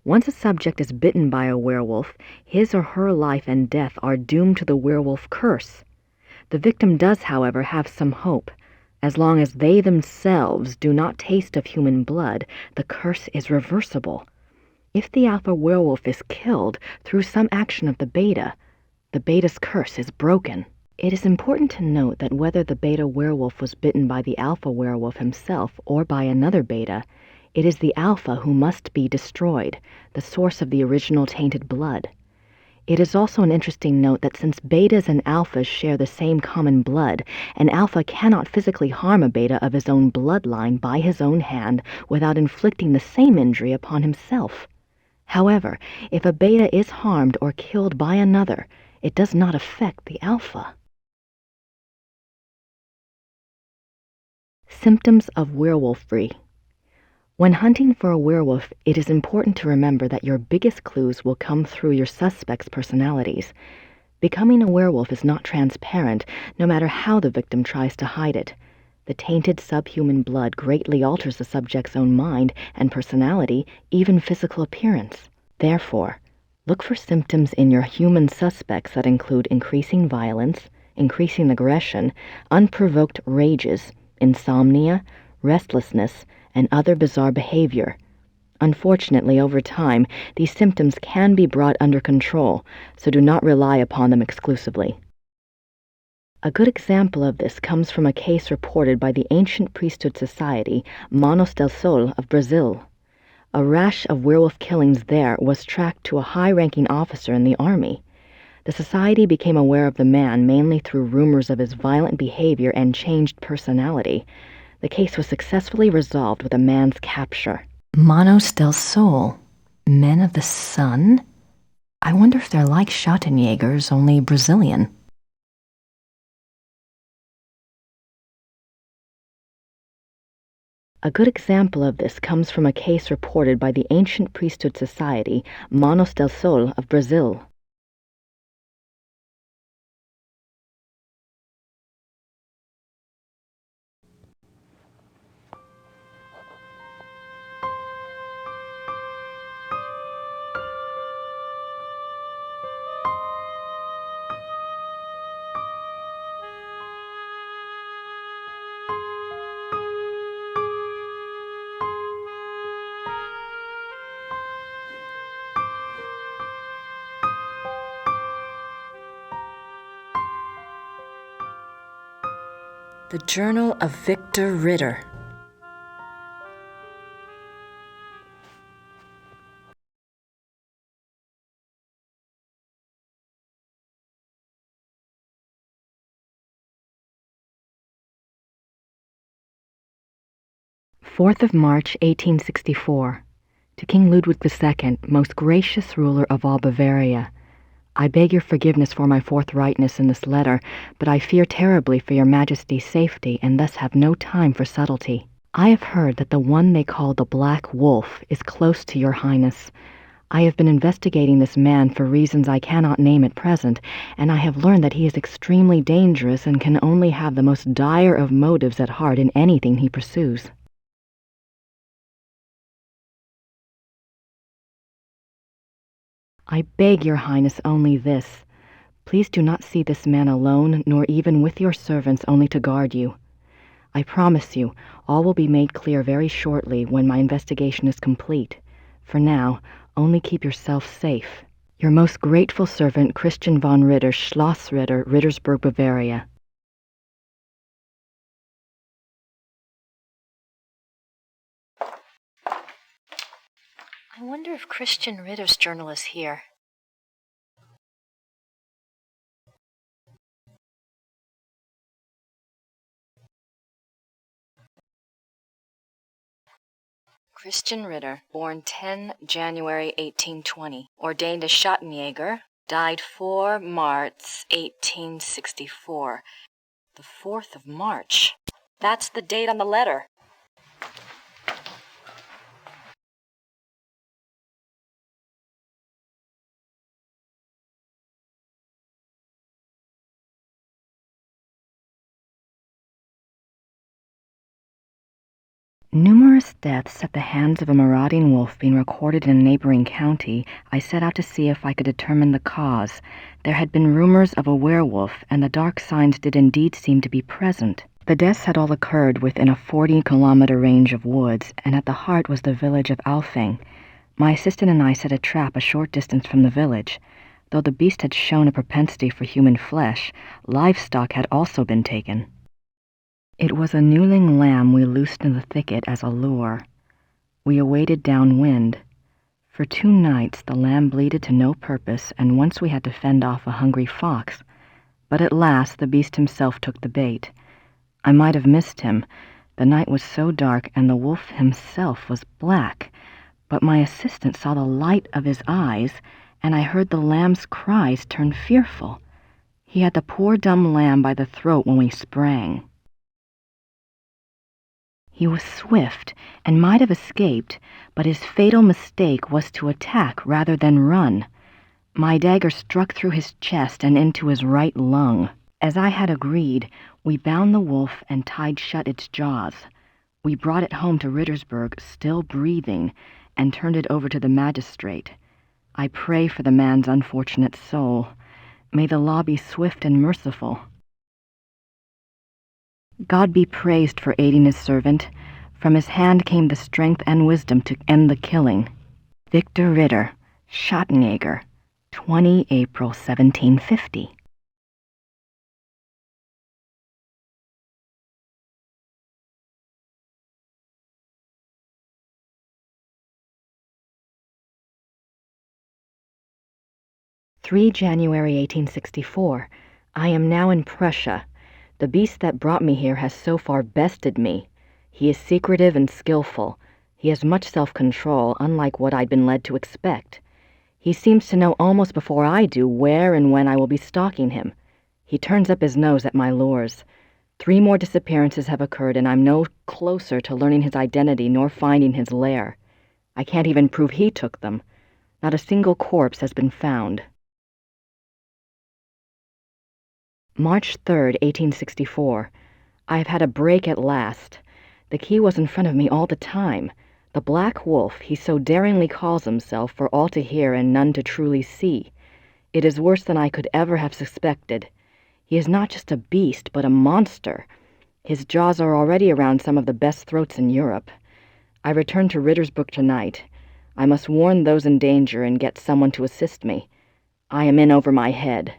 Once a subject is bitten by a werewolf, his or her life and death are doomed to the werewolf curse. The victim does, however, have some hope. As long as they themselves do not taste of human blood, the curse is reversible. If the alpha werewolf is killed through some action of the beta's curse is broken. It is important to note that whether the beta werewolf was bitten by the alpha werewolf himself or by another beta, it is the alpha who must be destroyed, the source of the original tainted blood. It is also an interesting note that since betas and alphas share the same common blood, an alpha cannot physically harm a beta of his own bloodline by his own hand without inflicting the same injury upon himself. However, if a beta is harmed or killed by another, it does not affect the alpha. Symptoms of werewolfery. When hunting for a werewolf, it is important to remember that your biggest clues will come through your suspects' personalities. Becoming a werewolf is not transparent, no matter how the victim tries to hide it. The tainted subhuman blood greatly alters the subject's own mind and personality, even physical appearance. Therefore, look for symptoms in your human suspects that include increasing violence, increasing aggression, unprovoked rages, insomnia, restlessness, and other bizarre behavior. Unfortunately, over time, these symptoms can be brought under control, so do not rely upon them exclusively. A good example of this comes from a case reported by the ancient priesthood society Manos del Sol of Brazil. A rash of werewolf killings there was tracked to a high-ranking officer in the army. The society became aware of the man mainly through rumors of his violent behavior and changed personality. The case was successfully resolved with a man's capture. Manos del Sol, men of the sun? I wonder if they're like Schottenjägers, only Brazilian. A good example of this comes from a case reported by the ancient priesthood society Manos del Sol of Brazil. The Journal of Victor Ritter. March 1864. To King Ludwig II, most gracious ruler of all Bavaria. I beg your forgiveness for my forthrightness in this letter, but I fear terribly for your Majesty's safety and thus have no time for subtlety. I have heard that the one they call the Black Wolf is close to your Highness. I have been investigating this man for reasons I cannot name at present, and I have learned that he is extremely dangerous and can only have the most dire of motives at heart in anything he pursues. I beg your Highness only this. Please do not see this man alone, nor even with your servants only to guard you. I promise you, all will be made clear very shortly when my investigation is complete. For now, only keep yourself safe. Your most grateful servant, Christian von Ritter, Schloss Ritter, Rittersberg, Bavaria. I wonder if Christian Ritter's journal is here. Christian Ritter, born 10 January 1820, ordained a Schottenjäger, died 4 March 1864. The 4th of March. That's the date on the letter. Numerous deaths at the hands of a marauding wolf being recorded in a neighboring county, I set out to see if I could determine the cause. There had been rumors of a werewolf, and the dark signs did indeed seem to be present. The deaths had all occurred within a 40-kilometer range of woods, and at the heart was the village of Alfing. My assistant and I set a trap a short distance from the village. Though the beast had shown a propensity for human flesh, livestock had also been taken. It was a newling lamb we loosed in the thicket as a lure. We awaited downwind. For 2 nights the lamb bleated to no purpose, and once we had to fend off a hungry fox. But at last the beast himself took the bait. I might have missed him. The night was so dark, and the wolf himself was black. But my assistant saw the light of his eyes, and I heard the lamb's cries turn fearful. He had the poor dumb lamb by the throat when we sprang. He was swift and might have escaped, but his fatal mistake was to attack rather than run. My dagger struck through his chest and into his right lung. As I had agreed, we bound the wolf and tied shut its jaws. We brought it home to Rittersberg, still breathing, and turned it over to the magistrate. I pray for the man's unfortunate soul. May the law be swift and merciful. God be praised for aiding his servant. From his hand came the strength and wisdom to end the killing. Victor Ritter, Schottenjäger, 20 April 1750. January 1864. I am now in Prussia. The beast that brought me here has so far bested me. He is secretive and skillful. He has much self-control, unlike what I'd been led to expect. He seems to know almost before I do where and when I will be stalking him. He turns up his nose at my lures. 3 more disappearances have occurred, and I'm no closer to learning his identity nor finding his lair. I can't even prove he took them. Not a single corpse has been found. March 3rd, 1864. I have had a break at last. The key was in front of me all the time. The Black Wolf, he so daringly calls himself, for all to hear and none to truly see. It is worse than I could ever have suspected. He is not just a beast, but a monster. His jaws are already around some of the best throats in Europe. I return to Rittersberg tonight. I must warn those in danger and get someone to assist me. I am in over my head.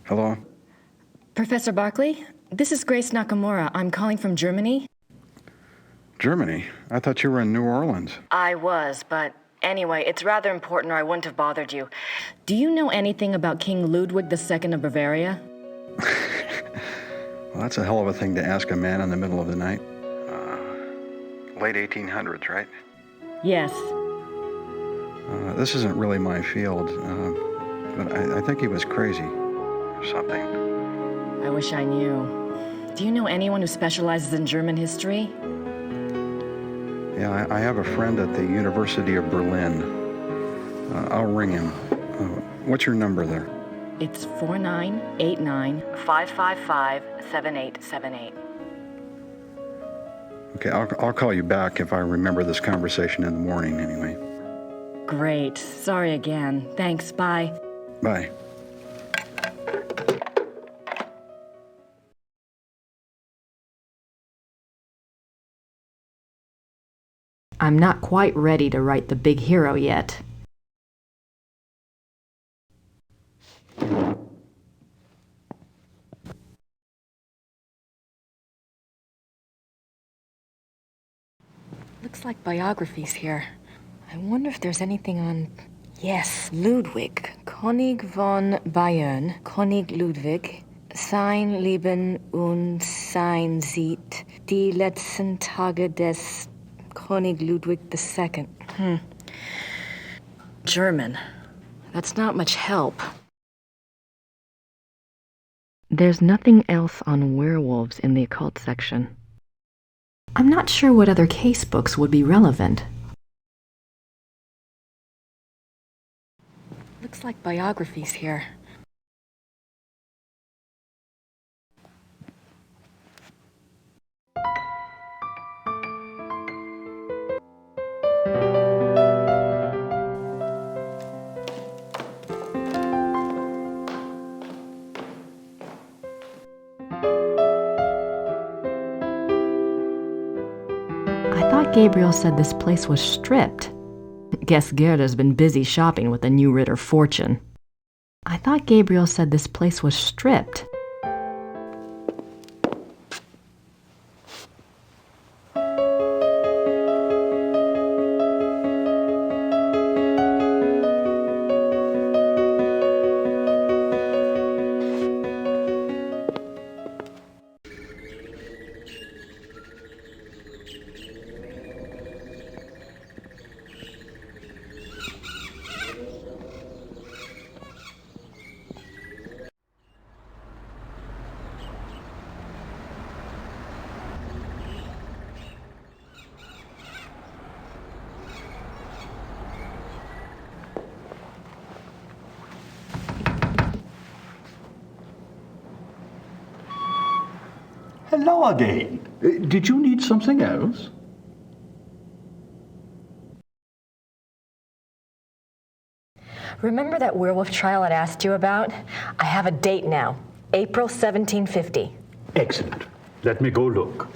Hello? Professor Barkley, this is Grace Nakamura. I'm calling from Germany. Germany? I thought you were in New Orleans. I was, but anyway, it's rather important or I wouldn't have bothered you. Do you know anything about King Ludwig II of Bavaria? Well, that's a hell of a thing to ask a man in the middle of the night. Late 1800s, right? Yes. This isn't really my field, but I think he was crazy or something. I wish I knew. Do you know anyone who specializes in German history? Yeah, I have a friend at the University of Berlin. I'll ring him. What's your number there? It's 4989-555-7878. Okay, I'll call you back if I remember this conversation in the morning anyway. Great. Sorry again. Thanks. Bye. Bye. I'm not quite ready to write the big hero yet. Looks like biographies here. I wonder if there's anything on... Yes, Ludwig. König von Bayern. König Ludwig. Sein Leben und sein Sieg. Die letzten Tage des König Ludwig II. German. That's not much help. There's nothing else on werewolves in the occult section. I'm not sure what other case books would be relevant. Looks like biographies here. I thought Gabriel said this place was stripped. Guess Gerda's been busy shopping with the new Ritter fortune. I thought Gabriel said this place was stripped. Hello again. Did you need something else? Remember that werewolf trial I'd asked you about? I have a date now. April 1750. Excellent. Let me go look.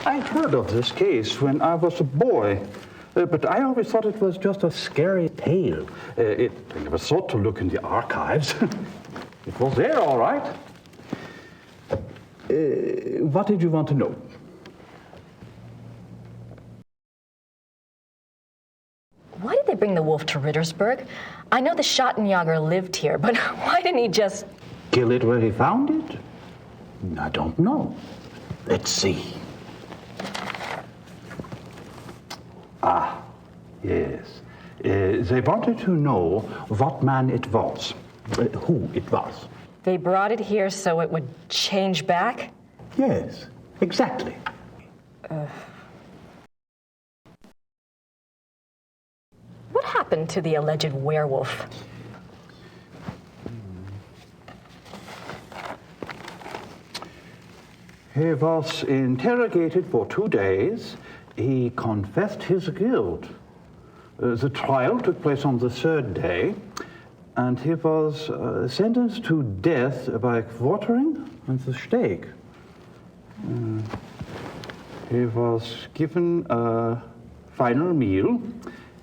I heard of this case when I was a boy, but I always thought it was just a scary tale. I never thought to look in the archives. It was there, all right. What did you want to know? Why did they bring the wolf to Rittersburg? I know the Schattenjäger lived here, but why didn't he just... Kill it where he found it? I don't know. Let's see. Ah, yes. They wanted to know what man it was, who it was. They brought it here so it would change back? Yes, exactly. What happened to the alleged werewolf? He was interrogated for 2 days. He confessed his guilt. The trial took place on the 3rd day, and he was sentenced to death by quartering and the stake. He was given a final meal.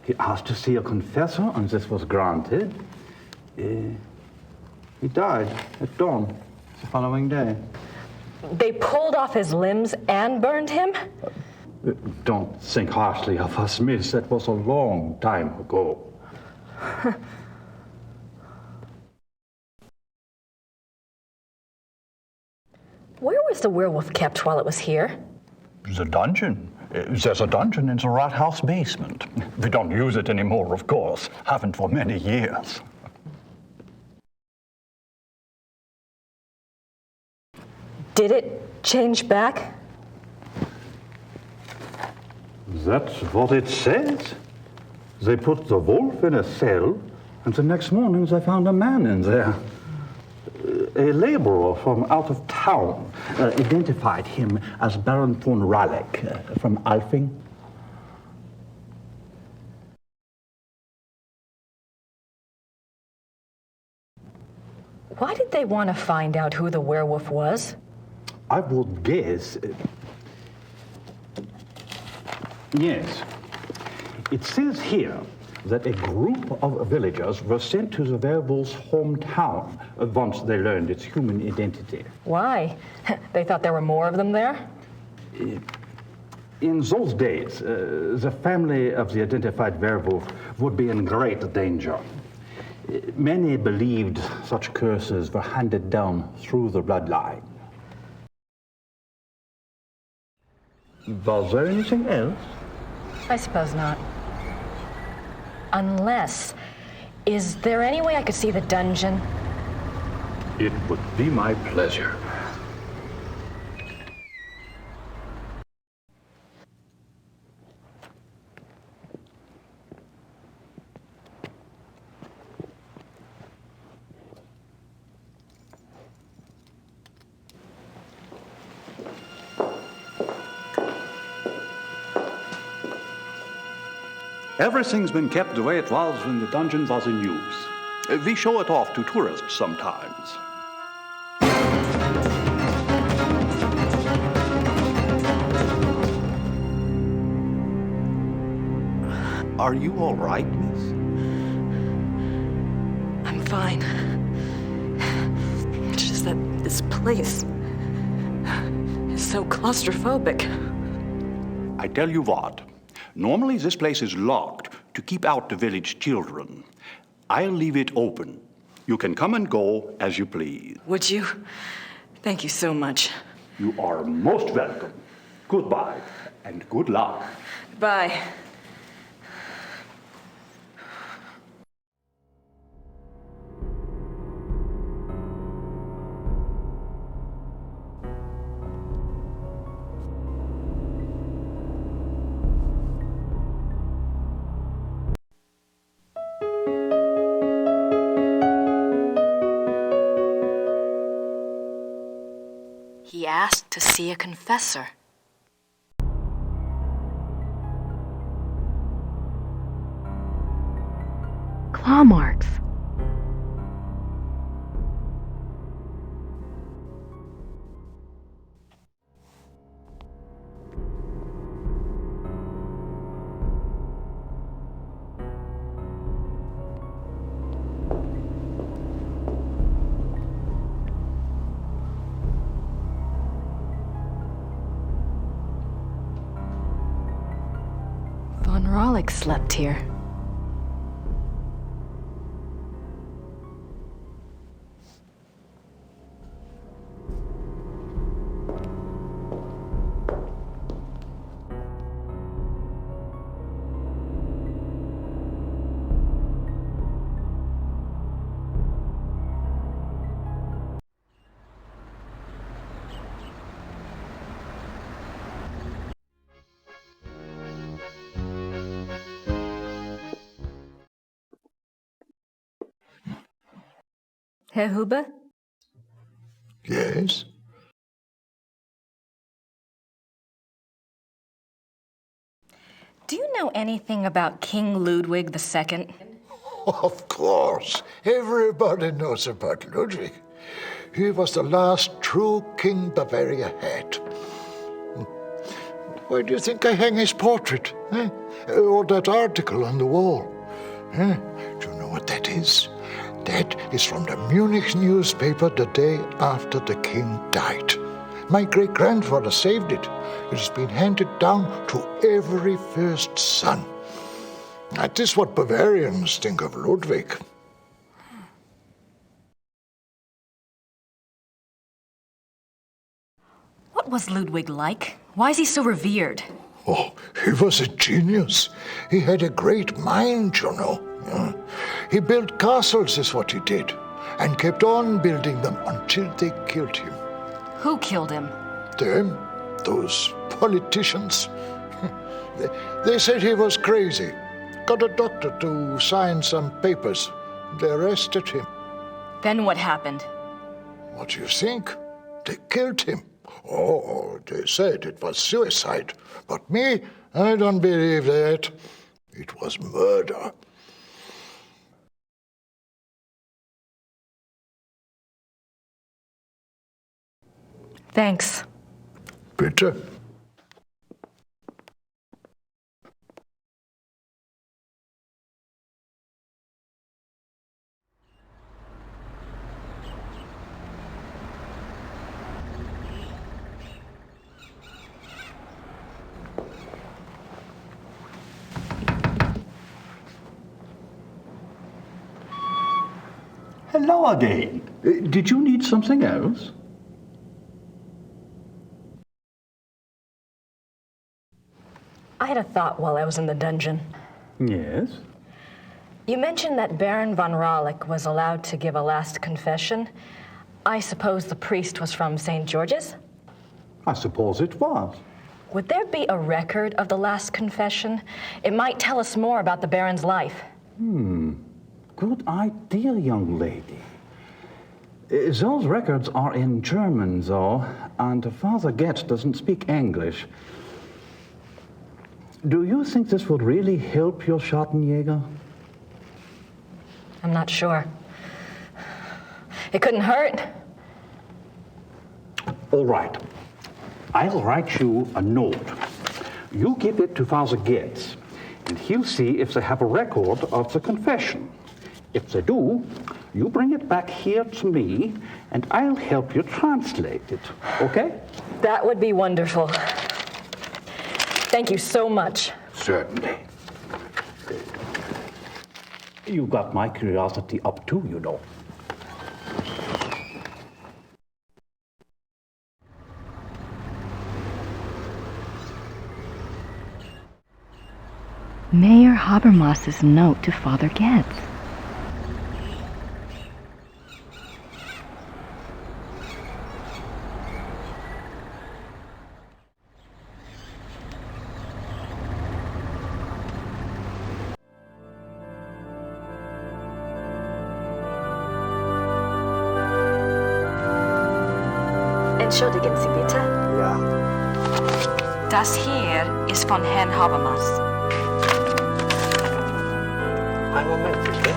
He asked to see a confessor, and this was granted. He died at dawn the following day. They pulled off his limbs and burned him? Don't think harshly of us, miss. That was a long time ago. Where was the werewolf kept while it was here? The dungeon. There's a dungeon in the Rathaus basement. We don't use it anymore, of course. Haven't for many years. Did it change back? That's what it says. They put the wolf in a cell, and the next morning they found a man in there. A laborer from out of town identified him as Baron von Raleck from Alfing. Why did they want to find out who the werewolf was? I would guess... Yes. It says here that a group of villagers were sent to the werewolf's hometown once they learned its human identity. Why? They thought there were more of them there? In those days, the family of the identified werewolf would be in great danger. Many believed such curses were handed down through the bloodline. Was there anything else? I suppose not. Unless, is there any way I could see the dungeon? It would be my pleasure. Everything's been kept the way it was when the dungeon was in use. We show it off to tourists sometimes. Are you all right, miss? I'm fine. It's just that this place is so claustrophobic. I tell you what, normally this place is locked to keep out the village children. I'll leave it open. You can come and go as you please. Would you? Thank you so much. You are most welcome. Goodbye and good luck. Bye. He asked to see a confessor. Claw marks. Von Rollick slept here. Herr Huber? Yes? Do you know anything about King Ludwig II? Of course. Everybody knows about Ludwig. He was the last true king Bavaria had. Why do you think I hang his portrait? Eh? Or that article on the wall? Eh? Do you know what that is? That is from the Munich newspaper the day after the king died. My great-grandfather saved it. It has been handed down to every first son. That is what Bavarians think of Ludwig. What was Ludwig like? Why is he so revered? Oh, he was a genius. He had a great mind, you know. Yeah. He built castles, is what he did, and kept on building them until they killed him. Who killed him? Them, those politicians. They said he was crazy. Got a doctor to sign some papers. They arrested him. Then what happened? What do you think? They killed him. Oh, they said it was suicide. But me, I don't believe that. It was murder. Thanks. Bitte. Hello again. Did you need something else? I had a thought while I was in the dungeon. Yes? You mentioned that Baron von Raulich was allowed to give a last confession. I suppose the priest was from St. George's? I suppose it was. Would there be a record of the last confession? It might tell us more about the Baron's life. Good idea, young lady. Those records are in German, though, and Father Getz doesn't speak English. Do you think this would really help your Schattenjäger? I'm not sure. It couldn't hurt. All right. I'll write you a note. You give it to Father Getz, and he'll see if they have a record of the confession. If they do, you bring it back here to me, and I'll help you translate it, okay? That would be wonderful. Thank you so much. Certainly. You got my curiosity up too, you know. Mayor Habermas's note to Father Getz. Entschuldigen Sie bitte. Ja. Das hier ist von Herrn Habermas. Einen Moment, bitte.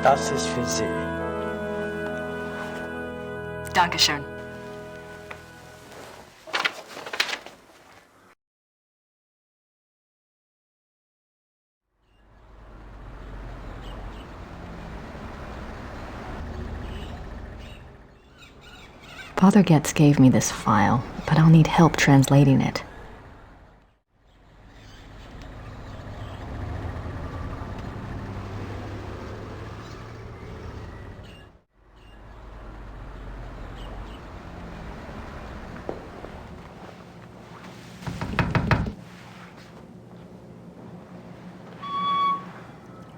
Das ist für Sie. Dankeschön. Father Getz gave me this file, but I'll need help translating it.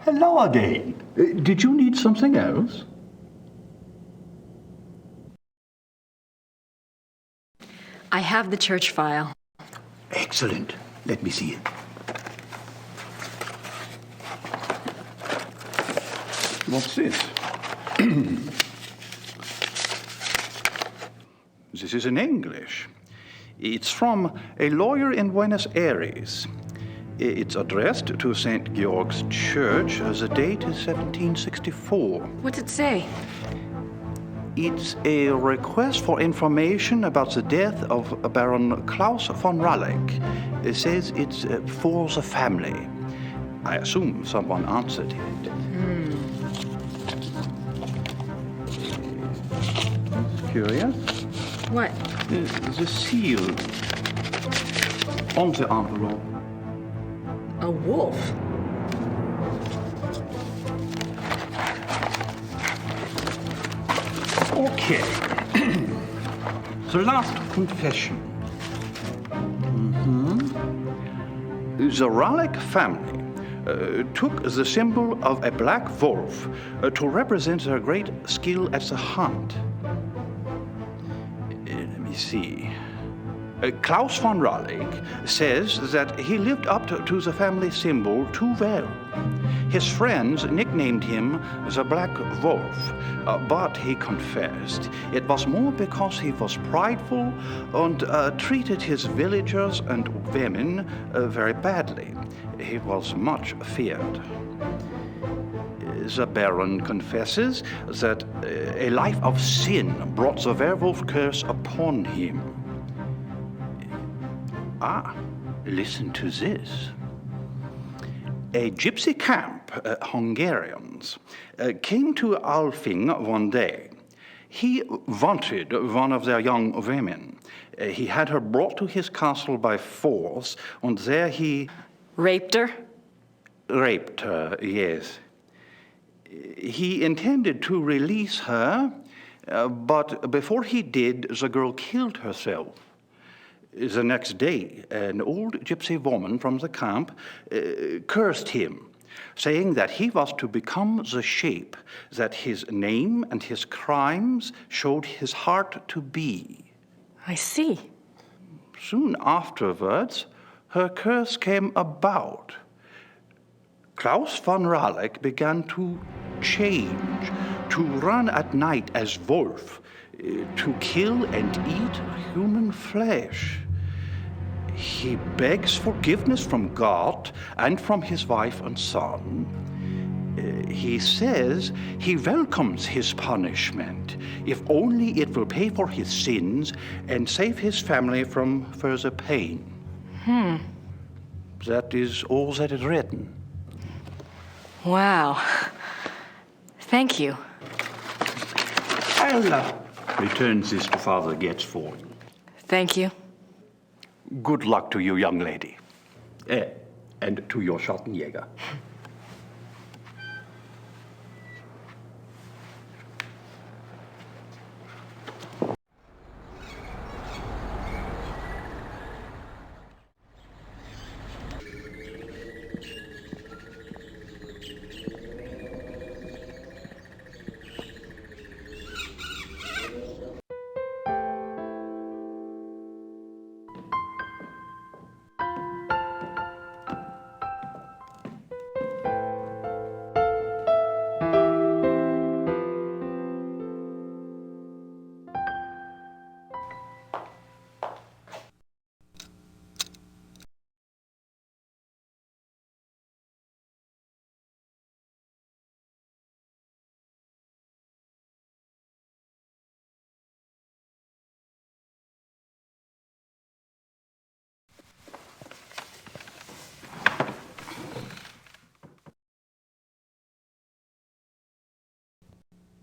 Hello again. Did you need something else? I have the church file. Excellent. Let me see it. What's this? This is in English. It's from a lawyer in Buenos Aires. It's addressed to St. Georg's Church. The date is 1764. What's it say? It's a request for information about the death of Baron Klaus von Raulich. It says it's for the family. I assume someone answered it. Curious? What? The seal on the envelope. A wolf? Okay. The last confession. The Raulich family took the symbol of a black wolf to represent their great skill at the hunt. Let me see. Klaus von Raulich says that he lived up to the family symbol too well. His friends nicknamed him the Black Wolf, but he confessed it was more because he was prideful and treated his villagers and women very badly. He was much feared. The Baron confesses that a life of sin brought the werewolf curse upon him. Listen to this. A gypsy camp, Hungarians, came to Alfing one day. He wanted one of their young women. He had her brought to his castle by force, and there he... Raped her? Raped her, yes. He intended to release her, but before he did, the girl killed herself. The next day, an old gypsy woman from the camp cursed him, saying that he was to become the shape that his name and his crimes showed his heart to be. I see. Soon afterwards, her curse came about. Klaus von Raleck began to change, to run at night as wolf, to kill and eat human flesh. He begs forgiveness from God and from his wife and son. He says he welcomes his punishment, if only it will pay for his sins and save his family from further pain. That is all that is written. Wow. Thank you. I'll return this to Father Getz for you. Thank you. Good luck to you, young lady. And to your Schattenjäger.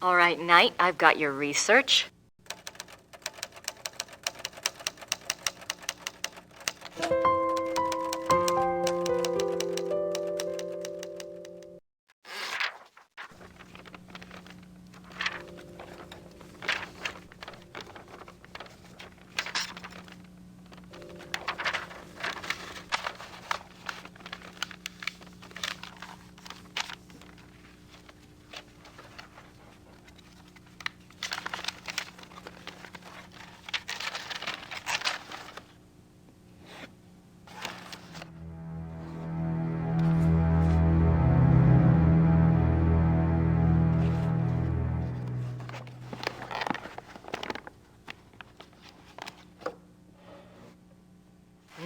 All right, Knight, I've got your research.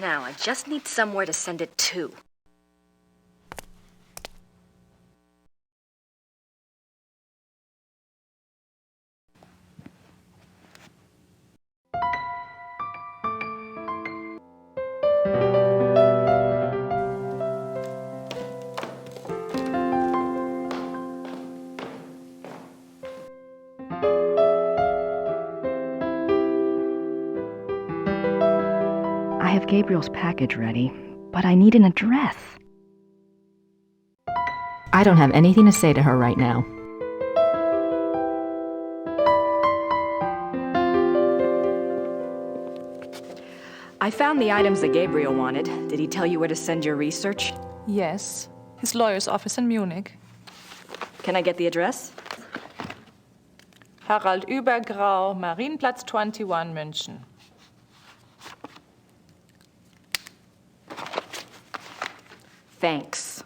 Now, I just need somewhere to send it to. I have Gabriel's package ready, but I need an address. I don't have anything to say to her right now. I found the items that Gabriel wanted. Did he tell you where to send your research? Yes, his lawyer's office in Munich. Can I get the address? Harald Übergrau, Marienplatz 21, München. Thanks.